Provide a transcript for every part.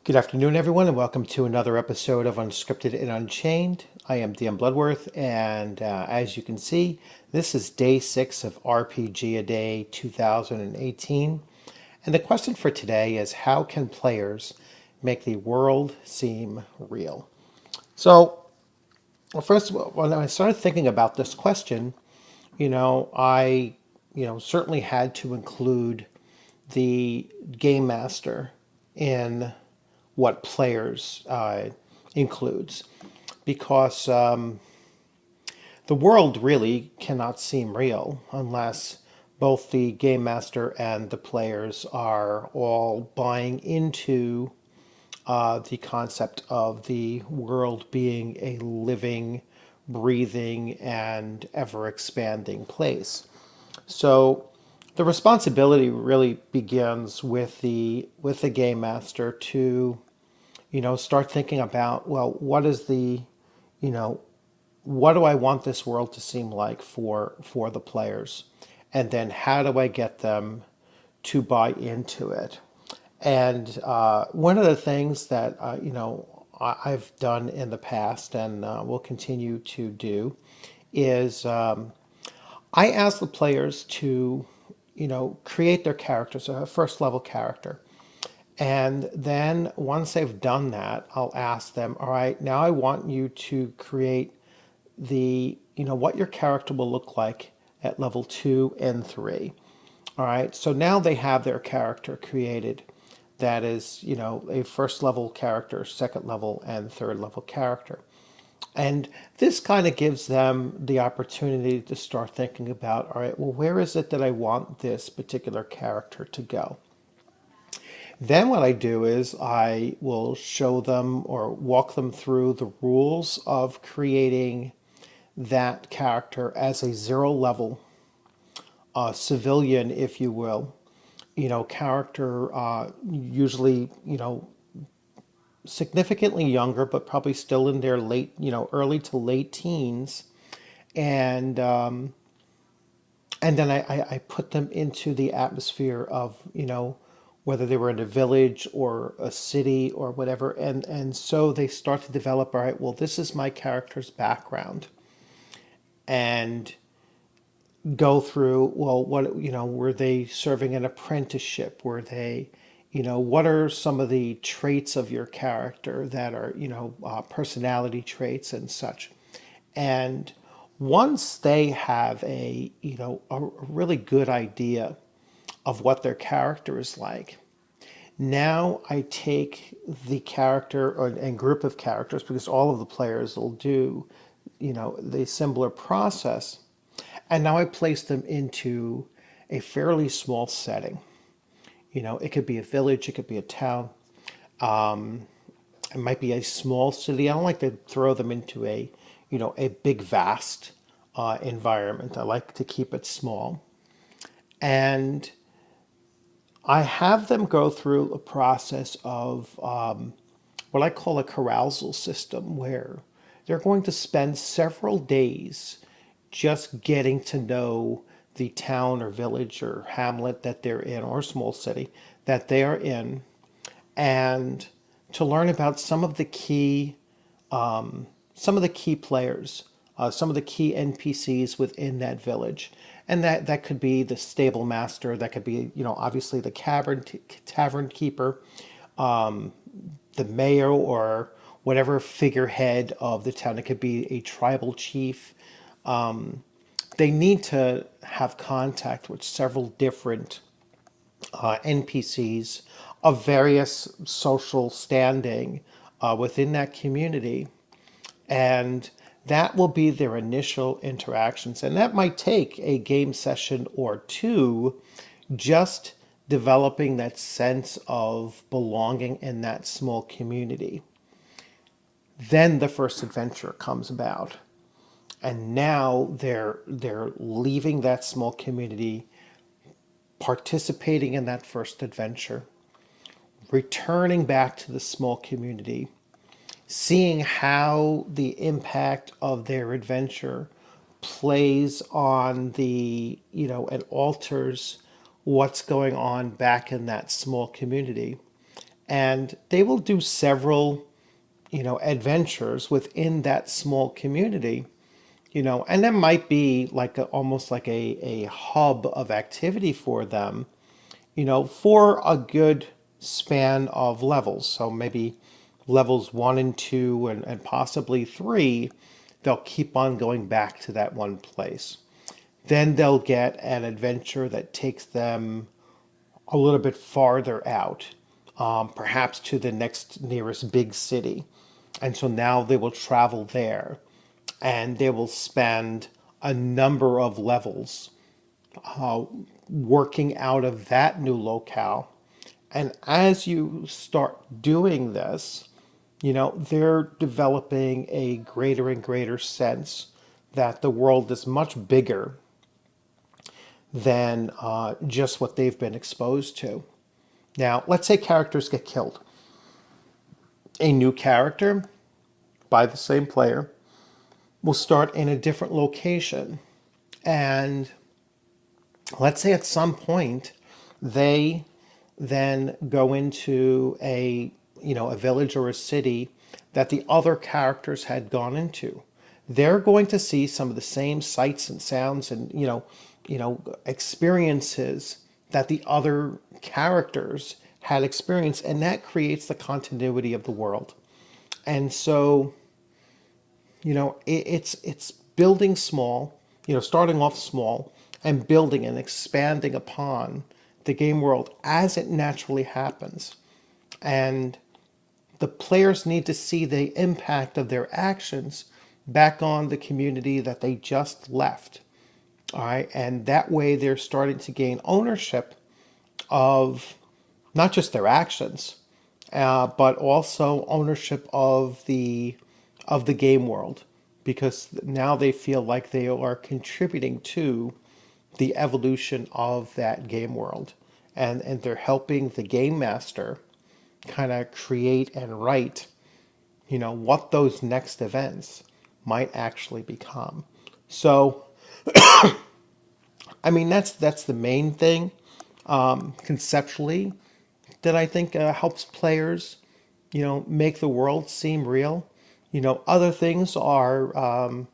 Good afternoon, everyone, and welcome to another episode of Unscripted and Unchained. I am DM Bloodworth, and as you can see, this is day 6 of RPGaDay 2018. And the question for today is, how can players make the world seem real? So, well, first of all, when I started thinking about this question, I certainly had to include the game master in what players includes, because the world really cannot seem real unless both the game master and the players are all buying into the concept of the world being a living, breathing, and ever expanding place. So the responsibility really begins with the game master to start thinking about, well, you know, what do I want this world to seem like for the players? And then how do I get them to buy into it? And one of the things that, I've done in the past and will continue to do is I ask the players to, create their characters, a first level character. And then once they've done that, I'll ask them, all right, now I want you to create what your character will look like at level 2 and 3. All right, so now they have their character created. That is, a first level character, second level, and third level character. And this kind of gives them the opportunity to start thinking about, all right, well, where is it that I want this particular character to go? Then what I do is I will show them or walk them through the rules of creating that character as a 0 level civilian, if you will. Character usually, significantly younger, but probably still in their late, early to late teens. And then I put them into the atmosphere of, whether they were in a village or a city or whatever. And so they start to develop, all right, well, this is my character's background. And go through, well, what, were they serving an apprenticeship? Were they, what are some of the traits of your character that are, personality traits and such? And once they have a really good idea of what their character is like, now I take the character and group of characters, because all of the players will do, the similar process. And now I place them into a fairly small setting. It could be a village, it could be a town, it might be a small city. I don't like to throw them into a big, vast environment. I like to keep it small. And I have them go through a process of what I call a carousal system, where they're going to spend several days just getting to know the town or village or hamlet that they're in, or small city that they are in, and to learn about some of the key players, some of the key NPCs within that village. And that could be the stable master, that could be, obviously the tavern keeper, the mayor, or whatever figurehead of the town. It could be a tribal chief. They need to have contact with several different NPCs of various social standing within that community. And that will be their initial interactions. And that might take a game session or two, just developing that sense of belonging in that small community. Then the first adventure comes about. And now they're leaving that small community, participating in that first adventure, returning back to the small community, seeing how the impact of their adventure plays on and alters what's going on back in that small community. and they will do several, adventures within that small community, and there might be like almost like a hub of activity for them, for a good span of levels. So maybe levels 1 and 2 and possibly 3, they'll keep on going back to that one place. Then they'll get an adventure that takes them a little bit farther out, perhaps to the next nearest big city. And so now they will travel there and they will spend a number of levels uh, working out of that new locale. And as you start doing this, they're developing a greater and greater sense that the world is much bigger than just what they've been exposed to. Now, let's say characters get killed. A new character by the same player will start in a different location. And let's say at some point they then go into a village or a city that the other characters had gone into. They're going to see some of the same sights and sounds and experiences that the other characters had experienced, and that creates the continuity of the world. And so, it's building small, starting off small and building and expanding upon the game world as it naturally happens. And the players need to see the impact of their actions back on the community that they just left. All right. And that way they're starting to gain ownership of not just their actions, but also ownership of the game world, because now they feel like they are contributing to the evolution of that game world, and they're helping the game master kind of create and write, what those next events might actually become. So, I mean, that's the main thing, conceptually, that I think helps players, make the world seem real. Other things are,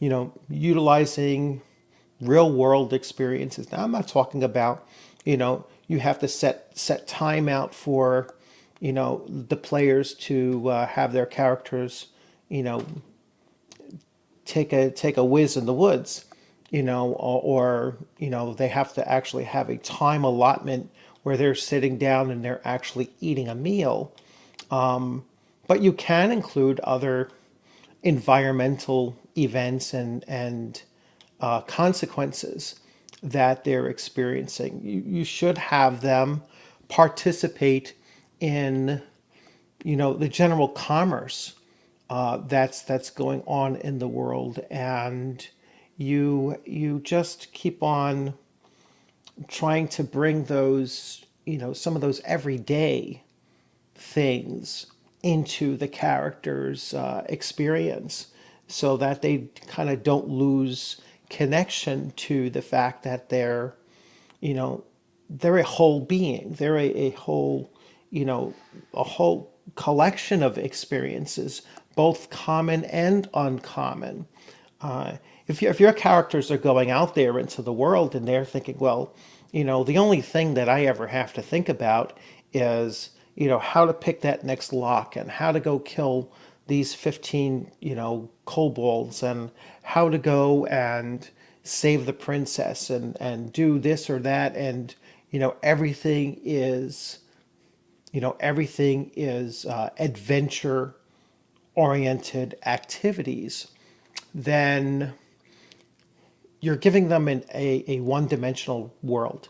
utilizing real world experiences. Now, I'm not talking about, you have to set time out for, the players to have their characters, take a whiz in the woods, or they have to actually have a time allotment where they're sitting down and they're actually eating a meal. But you can include other environmental events and consequences that they're experiencing. You should have them participate in, the general commerce that's going on in the world, and you just keep on trying to bring those, some of those everyday things into the character's experience, so that they kind of don't lose connection to the fact that they're a whole being. They're a whole, a whole collection of experiences, both common and uncommon. If your characters are going out there into the world and they're thinking, well, the only thing that I ever have to think about is, how to pick that next lock and how to go kill these 15, kobolds, and how to go and save the princess and do this or that. And, everything is, adventure oriented activities. Then you're giving them a one-dimensional world,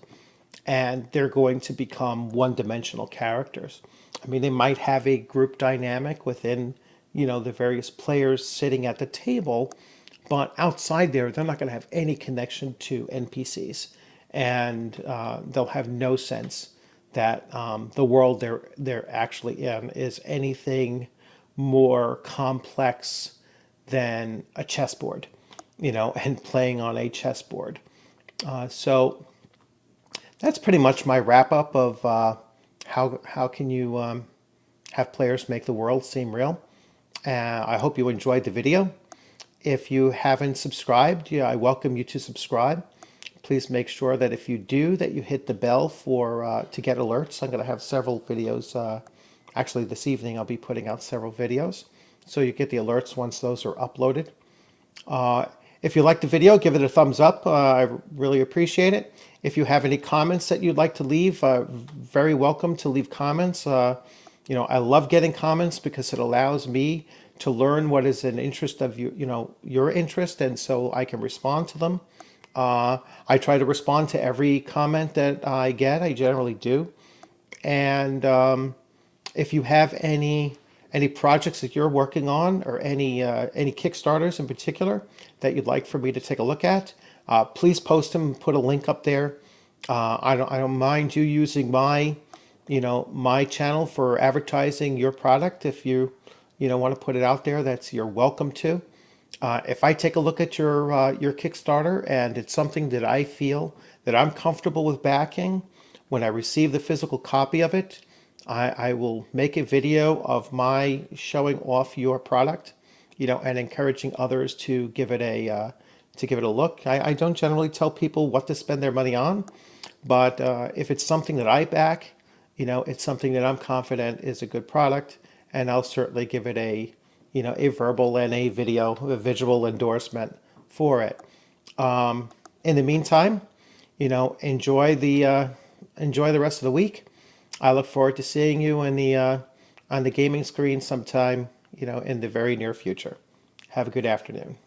and they're going to become one-dimensional characters. I mean, they might have a group dynamic within, the various players sitting at the table, but outside there, they're not going to have any connection to NPCs, and they'll have no sense that the world they're actually in is anything more complex than a chessboard, and playing on a chessboard. So that's pretty much my wrap up of how can you have players make the world seem real. I hope you enjoyed the video. If you haven't subscribed, I welcome you to subscribe. Please make sure that if you do, that you hit the bell for to get alerts. I'm going to have several videos. Actually, this evening I'll be putting out several videos, so you get the alerts once those are uploaded. If you like the video, give it a thumbs up. I really appreciate it. If you have any comments that you'd like to leave, very welcome to leave comments. I love getting comments because it allows me to learn what is an interest of you, your interest, and so I can respond to them. I try to respond to every comment that I get. I generally do. And if you have any projects that you're working on, or any Kickstarters in particular that you'd like for me to take a look at, please post them. Put a link up there. I don't mind you using my my channel for advertising your product. If you want to put it out there, you're welcome to. If I take a look at your Kickstarter and it's something that I feel that I'm comfortable with backing, when I receive the physical copy of it, I will make a video of my showing off your product, and encouraging others to give it a look. I don't generally tell people what to spend their money on, but if it's something that I back, it's something that I'm confident is a good product, and I'll certainly give it a verbal and a visual endorsement for it. In the meantime, enjoy the rest of the week. I look forward to seeing you on the gaming screen sometime, in the very near future. Have a good afternoon.